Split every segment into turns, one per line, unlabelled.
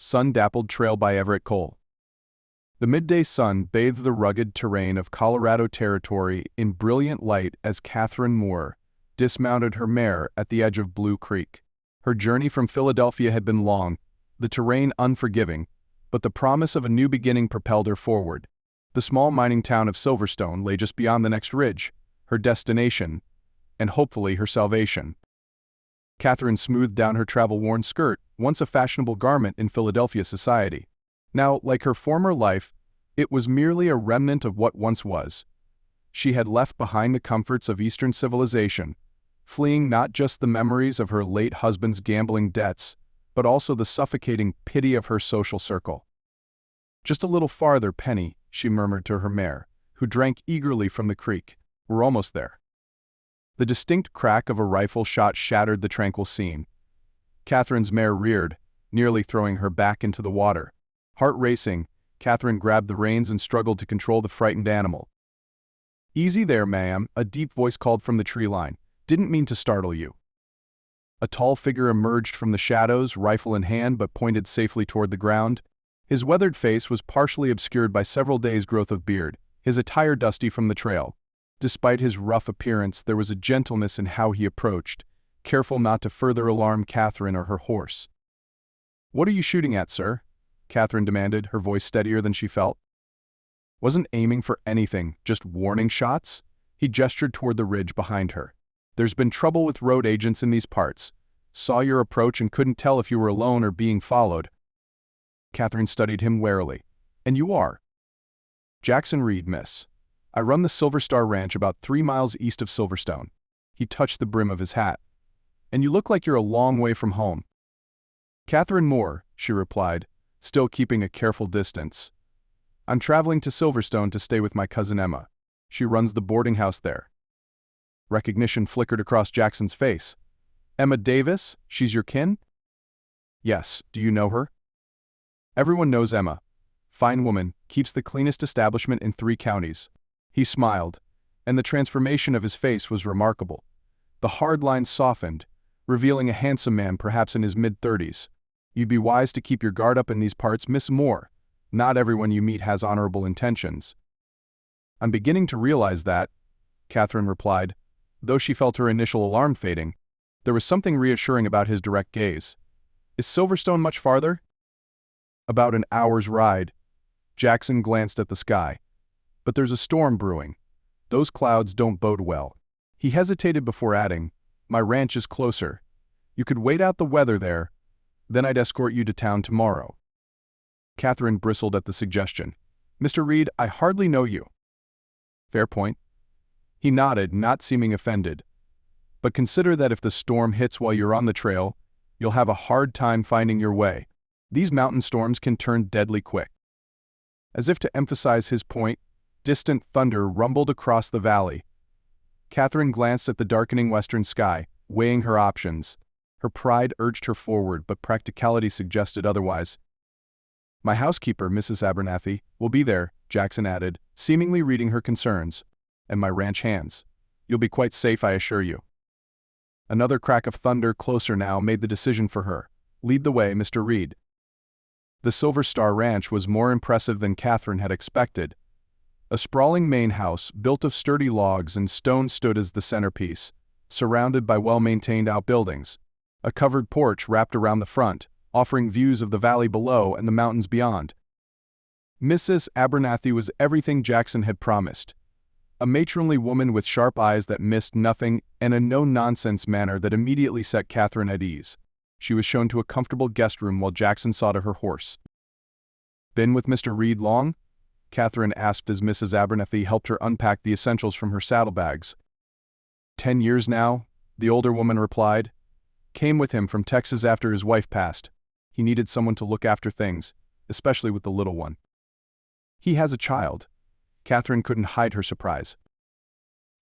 Sun-Dappled Trail by Everett Cole. The midday sun bathed the rugged terrain of Colorado Territory in brilliant light as Katherine Moore dismounted her mare at the edge of Blue Creek. Her journey from Philadelphia had been long, the terrain unforgiving, but the promise of a new beginning propelled her forward. The small mining town of Silverstone lay just beyond the next ridge, her destination, and hopefully her salvation. Katherine smoothed down her travel-worn skirt, once a fashionable garment in Philadelphia society. Now, like her former life, it was merely a remnant of what once was. She had left behind the comforts of Eastern civilization, fleeing not just the memories of her late husband's gambling debts, but also the suffocating pity of her social circle. "Just a little farther, Penny," she murmured to her mare, who drank eagerly from the creek. "We're almost there." The distinct crack of a rifle shot shattered the tranquil scene. Katherine's mare reared, nearly throwing her back into the water. Heart racing, Katherine grabbed the reins and struggled to control the frightened animal. "Easy there, ma'am," a deep voice called from the tree line. "Didn't mean to startle you." A tall figure emerged from the shadows, rifle in hand, but pointed safely toward the ground. His weathered face was partially obscured by several days' growth of beard, his attire dusty from the trail. Despite his rough appearance, there was a gentleness in how he approached, careful not to further alarm Katherine or her horse. "What are you shooting at, sir?" Katherine demanded, her voice steadier than she felt. "Wasn't aiming for anything, just warning shots." He gestured toward the ridge behind her. "There's been trouble with road agents in these parts. Saw your approach and couldn't tell if you were alone or being followed." Katherine studied him warily. "And you are?" "Jackson Reed, miss. I run the Silver Star Ranch about 3 miles east of Silverstone." He touched the brim of his hat. "And you look like you're a long way from home." "Katherine Moore," she replied, still keeping a careful distance. "I'm traveling to Silverstone to stay with my cousin Emma. She runs the boarding house there." Recognition flickered across Jackson's face. "Emma Davis? She's your kin?" "Yes. Do you know her?" "Everyone knows Emma. Fine woman, keeps the cleanest establishment in 3 counties. He smiled, and the transformation of his face was remarkable. The hard lines softened, revealing a handsome man perhaps in his mid-30s. "You'd be wise to keep your guard up in these parts, Miss Moore. Not everyone you meet has honorable intentions." "I'm beginning to realize that," Katherine replied, though she felt her initial alarm fading. There was something reassuring about his direct gaze. "Is Silverstone much farther?" "About an hour's ride." Jackson glanced at the sky. "But there's a storm brewing. Those clouds don't bode well." He hesitated before adding, "My ranch is closer. You could wait out the weather there, then I'd escort you to town tomorrow." Katherine bristled at the suggestion. "Mr. Reed, I hardly know you." "Fair point." He nodded, not seeming offended. "But consider that if the storm hits while you're on the trail, you'll have a hard time finding your way. These mountain storms can turn deadly quick." As if to emphasize his point, distant thunder rumbled across the valley. Katherine glanced at the darkening western sky, weighing her options. Her pride urged her forward, but practicality suggested otherwise. "My housekeeper, Mrs. Abernathy, will be there," Jackson added, seemingly reading her concerns. "And my ranch hands. You'll be quite safe, I assure you." Another crack of thunder, closer now, made the decision for her. "Lead the way, Mr. Reed." The Silver Star Ranch was more impressive than Katherine had expected. A sprawling main house, built of sturdy logs and stone, stood as the centerpiece, surrounded by well-maintained outbuildings. A covered porch wrapped around the front, offering views of the valley below and the mountains beyond. Mrs. Abernathy was everything Jackson had promised. A matronly woman with sharp eyes that missed nothing and a no-nonsense manner that immediately set Katherine at ease. She was shown to a comfortable guest room while Jackson saw to her horse. "Been with Mr. Reed long?" Katherine asked as Mrs. Abernathy helped her unpack the essentials from her saddlebags. 10 years now," the older woman replied. "Came with him from Texas after his wife passed. He needed someone to look after things, especially with the little one." "He has a child." Katherine couldn't hide her surprise.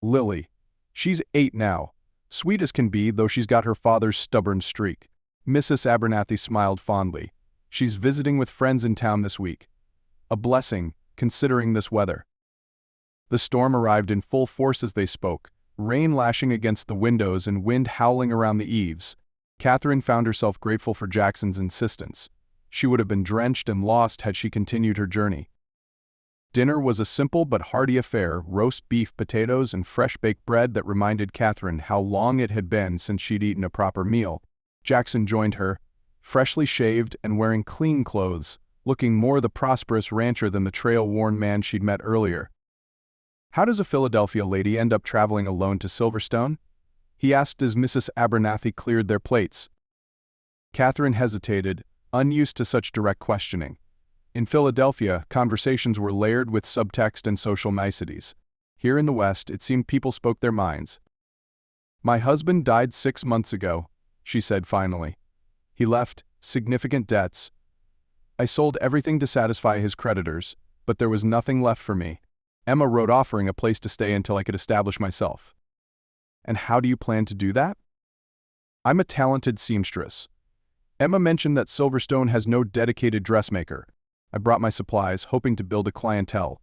"Lily. She's 8 now. Sweet as can be, though she's got her father's stubborn streak." Mrs. Abernathy smiled fondly. "She's visiting with friends in town this week. A blessing, considering this weather." The storm arrived in full force as they spoke, rain lashing against the windows and wind howling around the eaves. Katherine found herself grateful for Jackson's insistence. She would have been drenched and lost had she continued her journey. Dinner was a simple but hearty affair: roast beef, potatoes, and fresh-baked bread that reminded Katherine how long it had been since she'd eaten a proper meal. Jackson joined her, freshly shaved and wearing clean clothes, looking more the prosperous rancher than the trail-worn man she'd met earlier. "How does a Philadelphia lady end up traveling alone to Silverstone?" he asked as Mrs. Abernathy cleared their plates. Katherine hesitated, unused to such direct questioning. In Philadelphia, conversations were layered with subtext and social niceties. Here in the West, it seemed people spoke their minds. "My husband died 6 months ago," she said finally. "He left significant debts. I sold everything to satisfy his creditors, but there was nothing left for me. Emma wrote offering a place to stay until I could establish myself." "And how do you plan to do that?" "I'm a talented seamstress. Emma mentioned that Silverstone has no dedicated dressmaker. I brought my supplies, hoping to build a clientele."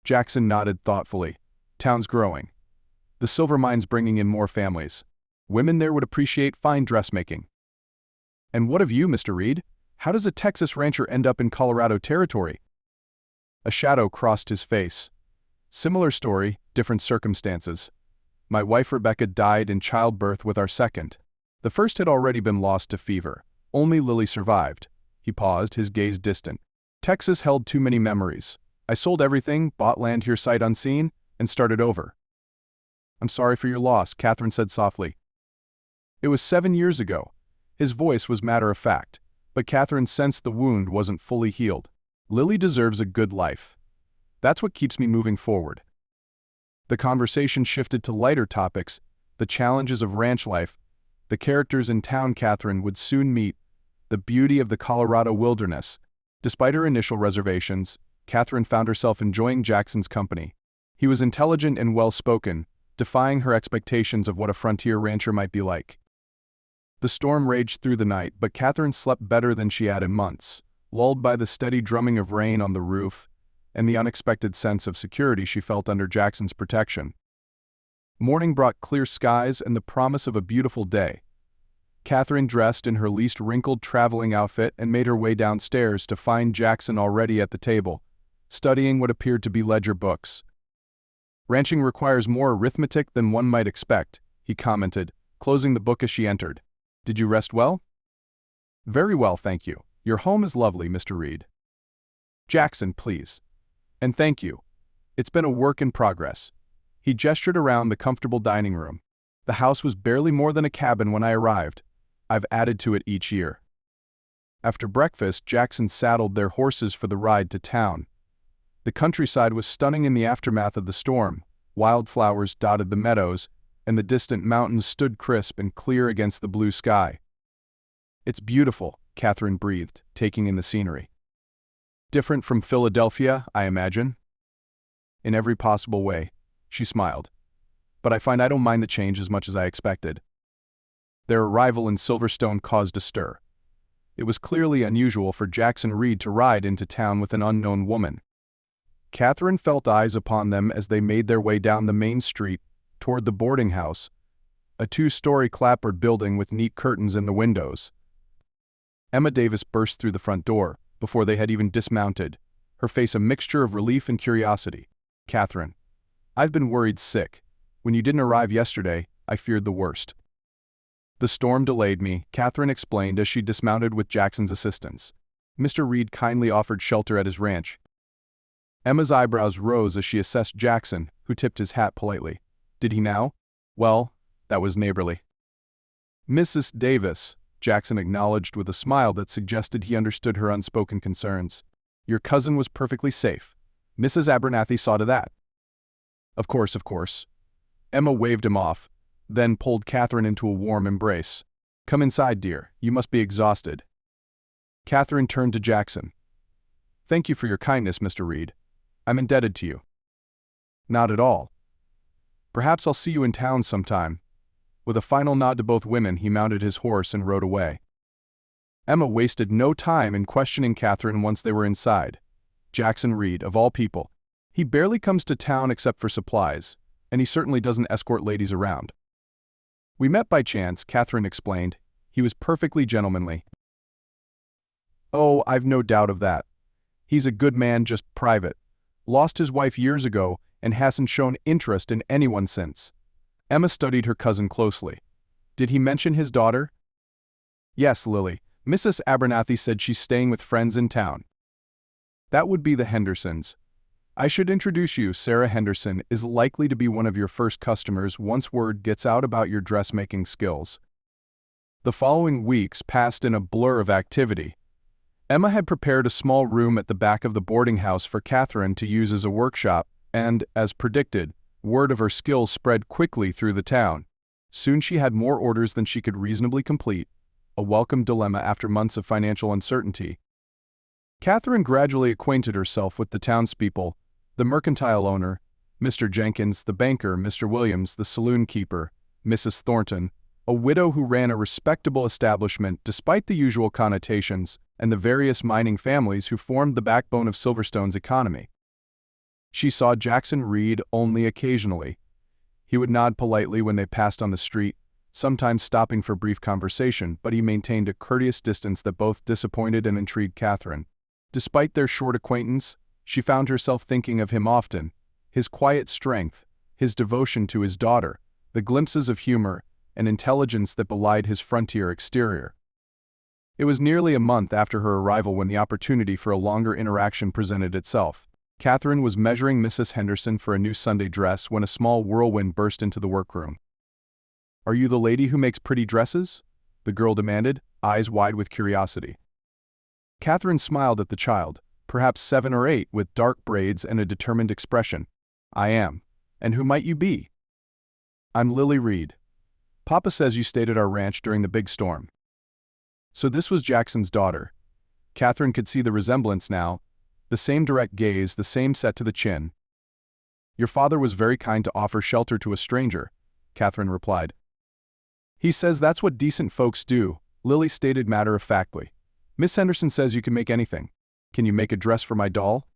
Jackson nodded thoughtfully. "Town's growing. The silver mine's bringing in more families. Women there would appreciate fine dressmaking." "And what of you, Mr. Reed? How does a Texas rancher end up in Colorado territory?" A shadow crossed his face. "Similar story, different circumstances. My wife Rebecca died in childbirth with our second. The first had already been lost to fever. Only Lily survived." He paused, his gaze distant. "Texas held too many memories. I sold everything, bought land here sight unseen, and started over." "I'm sorry for your loss," Katherine said softly. "It was 7 years ago." His voice was matter-of-fact, but Katherine sensed the wound wasn't fully healed. "Lily deserves a good life. That's what keeps me moving forward." The conversation shifted to lighter topics: the challenges of ranch life, the characters in town Katherine would soon meet, the beauty of the Colorado wilderness. Despite her initial reservations, Katherine found herself enjoying Jackson's company. He was intelligent and well-spoken, defying her expectations of what a frontier rancher might be like. The storm raged through the night, but Katherine slept better than she had in months, lulled by the steady drumming of rain on the roof and the unexpected sense of security she felt under Jackson's protection. Morning brought clear skies and the promise of a beautiful day. Katherine dressed in her least wrinkled traveling outfit and made her way downstairs to find Jackson already at the table, studying what appeared to be ledger books. "Ranching requires more arithmetic than one might expect," he commented, closing the book as she entered. "Did you rest well?" "Very well, thank you. Your home is lovely, Mr. Reed." "Jackson, please." "And thank you. It's been a work in progress." He gestured around the comfortable dining room. "The house was barely more than a cabin when I arrived. I've added to it each year." After breakfast, Jackson saddled their horses for the ride to town. The countryside was stunning in the aftermath of the storm. Wildflowers dotted the meadows, and the distant mountains stood crisp and clear against the blue sky. "It's beautiful," Katherine breathed, taking in the scenery. "Different from Philadelphia, I imagine?" "In every possible way," she smiled. "But I find I don't mind the change as much as I expected." Their arrival in Silverstone caused a stir. It was clearly unusual for Jackson Reed to ride into town with an unknown woman. Katherine felt eyes upon them as they made their way down the main street toward the boarding house, a 2-story clapboard building with neat curtains in the windows. Emma Davis burst through the front door, before they had even dismounted, her face a mixture of relief and curiosity. "Katherine, I've been worried sick. When you didn't arrive yesterday, I feared the worst." "The storm delayed me," Katherine explained as she dismounted with Jackson's assistance. "Mr. Reed kindly offered shelter at his ranch." Emma's eyebrows rose as she assessed Jackson, who tipped his hat politely. "Did he now? Well, that was neighborly." "Mrs. Davis," Jackson acknowledged with a smile that suggested he understood her unspoken concerns. "Your cousin was perfectly safe. Mrs. Abernathy saw to that." Of course." Emma waved him off, then pulled Katherine into a warm embrace. "Come inside, dear. You must be exhausted." Katherine turned to Jackson. "Thank you for your kindness, Mr. Reed. I'm indebted to you." "Not at all. Perhaps I'll see you in town sometime." With a final nod to both women, he mounted his horse and rode away. Emma wasted no time in questioning Katherine once they were inside. Jackson Reed, of all people. He barely comes to town except for supplies, and he certainly doesn't escort ladies around. "We met by chance," Katherine explained. "He was perfectly gentlemanly." Oh, I've no doubt of that. He's a good man, just private. Lost his wife years ago and hasn't shown interest in anyone since. Emma studied her cousin closely. Did he mention his daughter? Yes, Lily. Mrs. Abernathy said she's staying with friends in town. That would be the Hendersons. I should introduce you. Sarah Henderson is likely to be one of your first customers once word gets out about your dressmaking skills. The following weeks passed in a blur of activity. Emma had prepared a small room at the back of the boarding house for Katherine to use as a workshop, and, as predicted, word of her skills spread quickly through the town. Soon she had more orders than she could reasonably complete, a welcome dilemma after months of financial uncertainty. Katherine gradually acquainted herself with the townspeople, the mercantile owner, Mr. Jenkins, the banker, Mr. Williams, the saloon keeper, Mrs. Thornton, a widow who ran a respectable establishment despite the usual connotations, and the various mining families who formed the backbone of Silverstone's economy. She saw Jackson Reed only occasionally. He would nod politely when they passed on the street, sometimes stopping for brief conversation, but he maintained a courteous distance that both disappointed and intrigued Katherine. Despite their short acquaintance, she found herself thinking of him often, his quiet strength, his devotion to his daughter, the glimpses of humor and intelligence that belied his frontier exterior. It was nearly a month after her arrival when the opportunity for a longer interaction presented itself. Katherine was measuring Mrs. Henderson for a new Sunday dress when a small whirlwind burst into the workroom. "Are you the lady who makes pretty dresses?" the girl demanded, eyes wide with curiosity. Katherine smiled at the child, perhaps 7 or 8, with dark braids and a determined expression. "I am. And who might you be?" "I'm Lily Reed. Papa says you stayed at our ranch during the big storm." So this was Jackson's daughter. Katherine could see the resemblance now, the same direct gaze, the same set to the chin. "Your father was very kind to offer shelter to a stranger," Katherine replied. "He says that's what decent folks do," Lily stated matter-of-factly. "Miss Henderson says you can make anything. Can you make a dress for my doll?"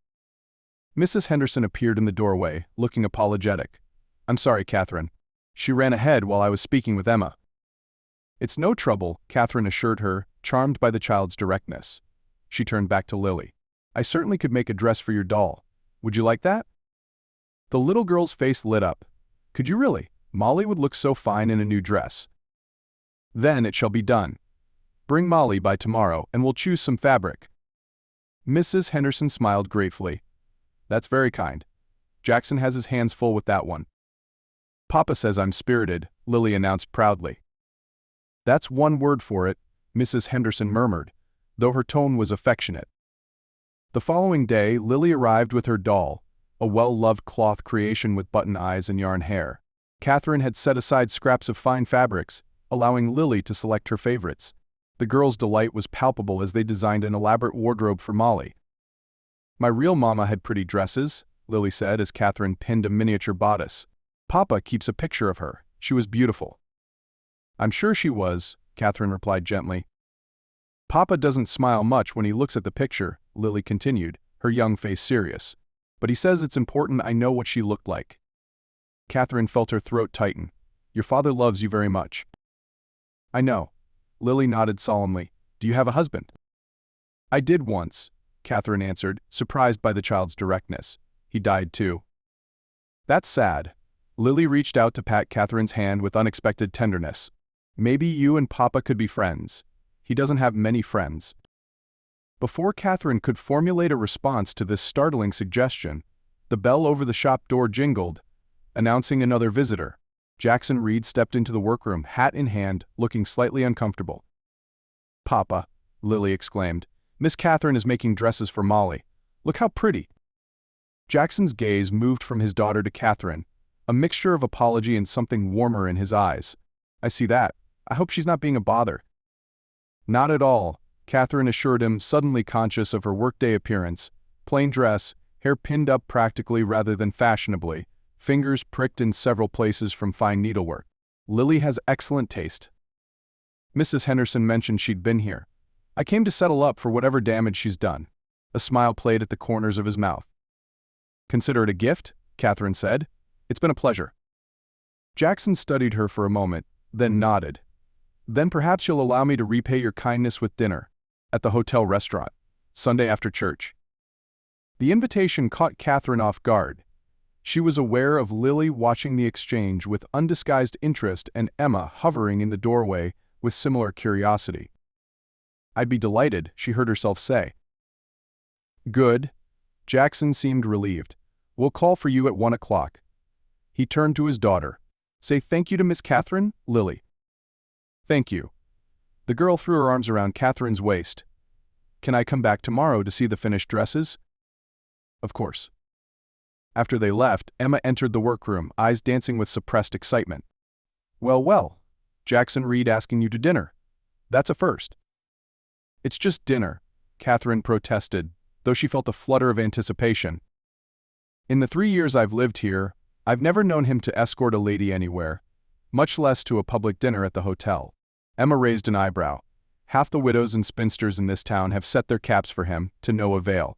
Mrs. Henderson appeared in the doorway, looking apologetic. "I'm sorry, Katherine. She ran ahead while I was speaking with Emma." "It's no trouble," Katherine assured her, charmed by the child's directness. She turned back to Lily. "I certainly could make a dress for your doll. Would you like that?" The little girl's face lit up. "Could you really? Molly would look so fine in a new dress." "Then it shall be done. Bring Molly by tomorrow and we'll choose some fabric." Mrs. Henderson smiled gratefully. "That's very kind. Jackson has his hands full with that one." "Papa says I'm spirited," Lily announced proudly. "That's one word for it," Mrs. Henderson murmured, though her tone was affectionate. The following day, Lily arrived with her doll, a well-loved cloth creation with button eyes and yarn hair. Katherine had set aside scraps of fine fabrics, allowing Lily to select her favorites. The girls' delight was palpable as they designed an elaborate wardrobe for Molly. "My real mama had pretty dresses," Lily said as Katherine pinned a miniature bodice. "Papa keeps a picture of her. She was beautiful." "I'm sure she was," Katherine replied gently. "Papa doesn't smile much when he looks at the picture," Lily continued, her young face serious. "But he says it's important I know what she looked like." Katherine felt her throat tighten. "Your father loves you very much." "I know." Lily nodded solemnly. "Do you have a husband?" "I did once," Katherine answered, surprised by the child's directness. "He died too." "That's sad." Lily reached out to pat Katherine's hand with unexpected tenderness. "Maybe you and Papa could be friends. He doesn't have many friends." Before Katherine could formulate a response to this startling suggestion, the bell over the shop door jingled, announcing another visitor. Jackson Reed stepped into the workroom, hat in hand, looking slightly uncomfortable. "Papa," Lily exclaimed, "Miss Katherine is making dresses for Molly. Look how pretty." Jackson's gaze moved from his daughter to Katherine, a mixture of apology and something warmer in his eyes. "I see that. I hope she's not being a bother." "Not at all," Katherine assured him, suddenly conscious of her workday appearance. Plain dress, hair pinned up practically rather than fashionably, fingers pricked in several places from fine needlework. "Lily has excellent taste. Mrs. Henderson mentioned she'd been here. I came to settle up for whatever damage she's done." A smile played at the corners of his mouth. "Consider it a gift," Katherine said. "It's been a pleasure." Jackson studied her for a moment, then nodded. "Then perhaps you'll allow me to repay your kindness with dinner." at the hotel restaurant, Sunday after church. The invitation caught Katherine off guard. She was aware of Lily watching the exchange with undisguised interest and Emma hovering in the doorway with similar curiosity. "I'd be delighted," she heard herself say. "Good." Jackson seemed relieved. "We'll call for you at 1 o'clock. He turned to his daughter. "Say thank you to Miss Katherine, Lily." "Thank you." The girl threw her arms around Katherine's waist. "Can I come back tomorrow to see the finished dresses?" "Of course." After they left, Emma entered the workroom, eyes dancing with suppressed excitement. "Well, well, Jackson Reed asking you to dinner. That's a first." "It's just dinner," Katherine protested, though she felt a flutter of anticipation. "In the 3 years I've lived here, I've never known him to escort a lady anywhere, much less to a public dinner at the hotel." Emma raised an eyebrow. "Half the widows and spinsters in this town have set their caps for him, to no avail."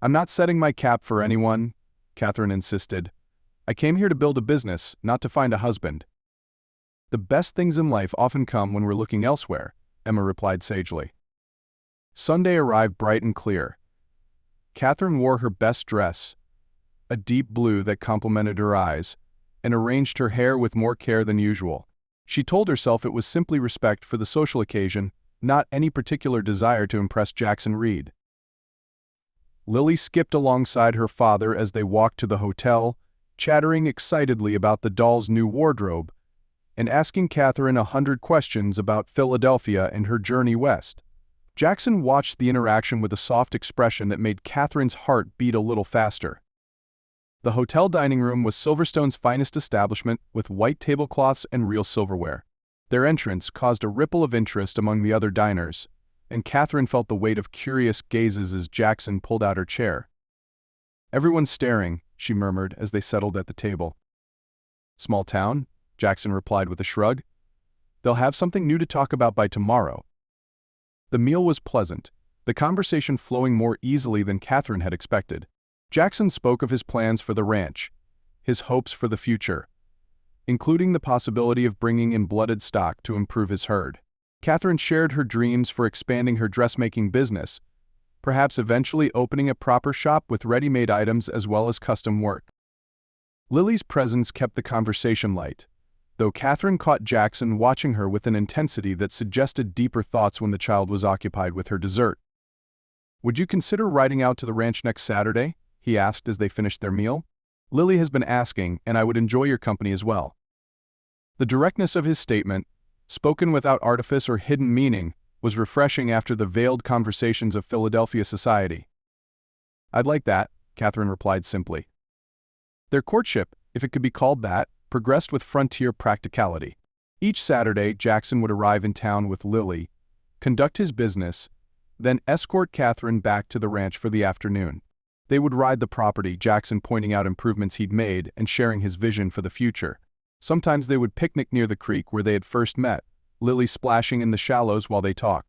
"I'm not setting my cap for anyone," Katherine insisted. "I came here to build a business, not to find a husband." "The best things in life often come when we're looking elsewhere," Emma replied sagely. Sunday arrived bright and clear. Katherine wore her best dress, a deep blue that complemented her eyes, and arranged her hair with more care than usual. She told herself it was simply respect for the social occasion, not any particular desire to impress Jackson Reed. Lily skipped alongside her father as they walked to the hotel, chattering excitedly about the doll's new wardrobe, and asking Katherine 100 questions about Philadelphia and her journey west. Jackson watched the interaction with a soft expression that made Katherine's heart beat a little faster. The hotel dining room was Silverstone's finest establishment, with white tablecloths and real silverware. Their entrance caused a ripple of interest among the other diners, and Katherine felt the weight of curious gazes as Jackson pulled out her chair. "Everyone's staring," she murmured as they settled at the table. "Small town," Jackson replied with a shrug. "They'll have something new to talk about by tomorrow." The meal was pleasant, the conversation flowing more easily than Katherine had expected. Jackson spoke of his plans for the ranch, his hopes for the future, including the possibility of bringing in blooded stock to improve his herd. Katherine shared her dreams for expanding her dressmaking business, perhaps eventually opening a proper shop with ready-made items as well as custom work. Lily's presence kept the conversation light, though Katherine caught Jackson watching her with an intensity that suggested deeper thoughts when the child was occupied with her dessert. "Would you consider riding out to the ranch next Saturday?" he asked as they finished their meal. "Lily has been asking, and I would enjoy your company as well." The directness of his statement, spoken without artifice or hidden meaning, was refreshing after the veiled conversations of Philadelphia society. "I'd like that," Katherine replied simply. Their courtship, if it could be called that, progressed with frontier practicality. Each Saturday, Jackson would arrive in town with Lily, conduct his business, then escort Katherine back to the ranch for the afternoon. They would ride the property, Jackson pointing out improvements he'd made and sharing his vision for the future. Sometimes they would picnic near the creek where they had first met, Lily splashing in the shallows while they talked.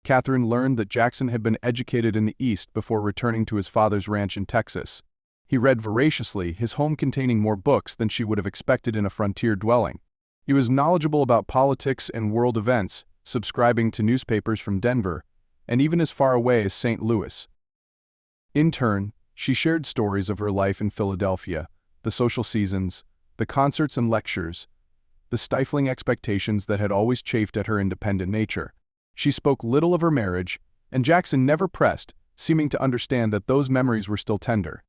Katherine learned that Jackson had been educated in the East before returning to his father's ranch in Texas. He read voraciously, his home containing more books than she would have expected in a frontier dwelling. He was knowledgeable about politics and world events, subscribing to newspapers from Denver, and even as far away as St. Louis. In turn, she shared stories of her life in Philadelphia, the social seasons, the concerts and lectures, the stifling expectations that had always chafed at her independent nature. She spoke little of her marriage, and Jackson never pressed, seeming to understand that those memories were still tender.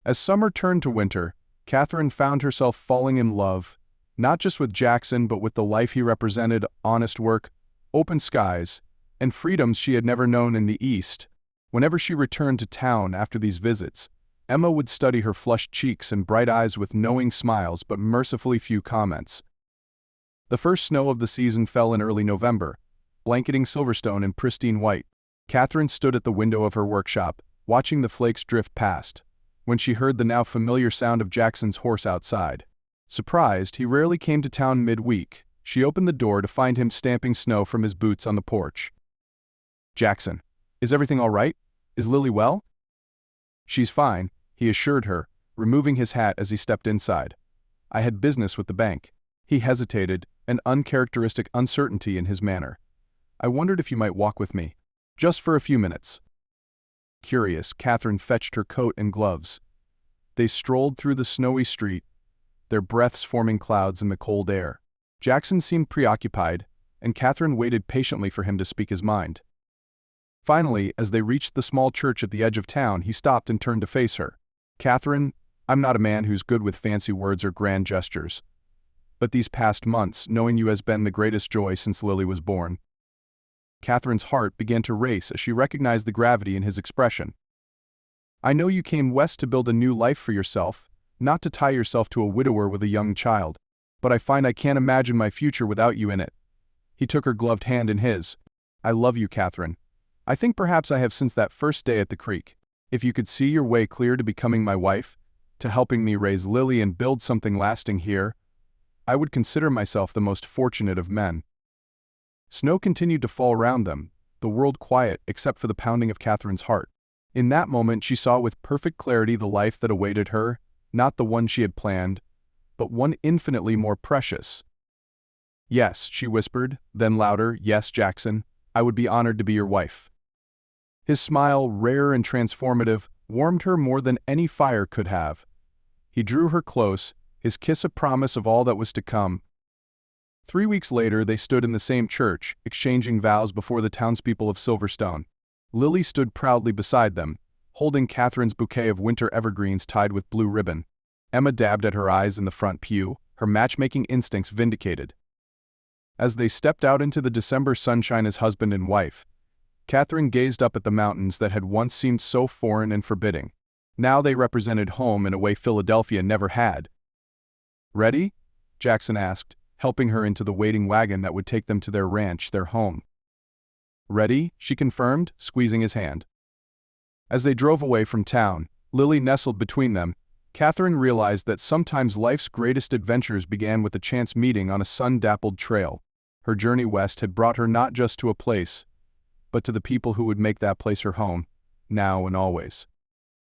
As summer turned to winter, Katherine found herself falling in love, not just with Jackson but with the life he represented: honest work, open skies, and freedoms she had never known in the East. Whenever she returned to town after these visits, Emma would study her flushed cheeks and bright eyes with knowing smiles but mercifully few comments. The first snow of the season fell in early November, blanketing Silverstone in pristine white. Katherine stood at the window of her workshop, watching the flakes drift past, when she heard the now familiar sound of Jackson's horse outside. Surprised he rarely came to town midweek, she opened the door to find him stamping snow from his boots on the porch. "Jackson, is everything all right? Is Lily well?" "She's fine," he assured her, removing his hat as he stepped inside. "I had business with the bank." He hesitated, an uncharacteristic uncertainty in his manner. I wondered if you might walk with me. Just for a few minutes." Curious, Katherine fetched her coat and gloves. They strolled through the snowy street, their breaths forming clouds in the cold air. Jackson seemed preoccupied, and Katherine waited patiently for him to speak his mind. Finally, as they reached the small church at the edge of town, he stopped and turned to face her. "Katherine, I'm not a man who's good with fancy words or grand gestures. But these past months, knowing you has been the greatest joy since Lily was born." Katherine's heart began to race as she recognized the gravity in his expression. "I know you came west to build a new life for yourself, not to tie yourself to a widower with a young child, but I find I can't imagine my future without you in it." He took her gloved hand in his. "I love you, Katherine. I think perhaps I have since that first day at the creek. If you could see your way clear to becoming my wife, to helping me raise Lily and build something lasting here, I would consider myself the most fortunate of men." Snow continued to fall around them, the world quiet except for the pounding of Katherine's heart. In that moment she saw with perfect clarity the life that awaited her, not the one she had planned, but one infinitely more precious. "Yes," she whispered, then louder, "Yes, Jackson, I would be honored to be your wife." His smile, rare and transformative, warmed her more than any fire could have. He drew her close, his kiss a promise of all that was to come. 3 weeks later they stood in the same church, exchanging vows before the townspeople of Silverstone. Lily stood proudly beside them, holding Katherine's bouquet of winter evergreens tied with blue ribbon. Emma dabbed at her eyes in the front pew, her matchmaking instincts vindicated. As they stepped out into the December sunshine as husband and wife, Katherine gazed up at the mountains that had once seemed so foreign and forbidding. Now they represented home in a way Philadelphia never had. "Ready?" Jackson asked, helping her into the waiting wagon that would take them to their ranch, their home. "Ready," she confirmed, squeezing his hand. As they drove away from town, Lily nestled between them. Katherine realized that sometimes life's greatest adventures began with a chance meeting on a sun-dappled trail. Her journey west had brought her not just to a place, but to the people who would make that place her home, now and always.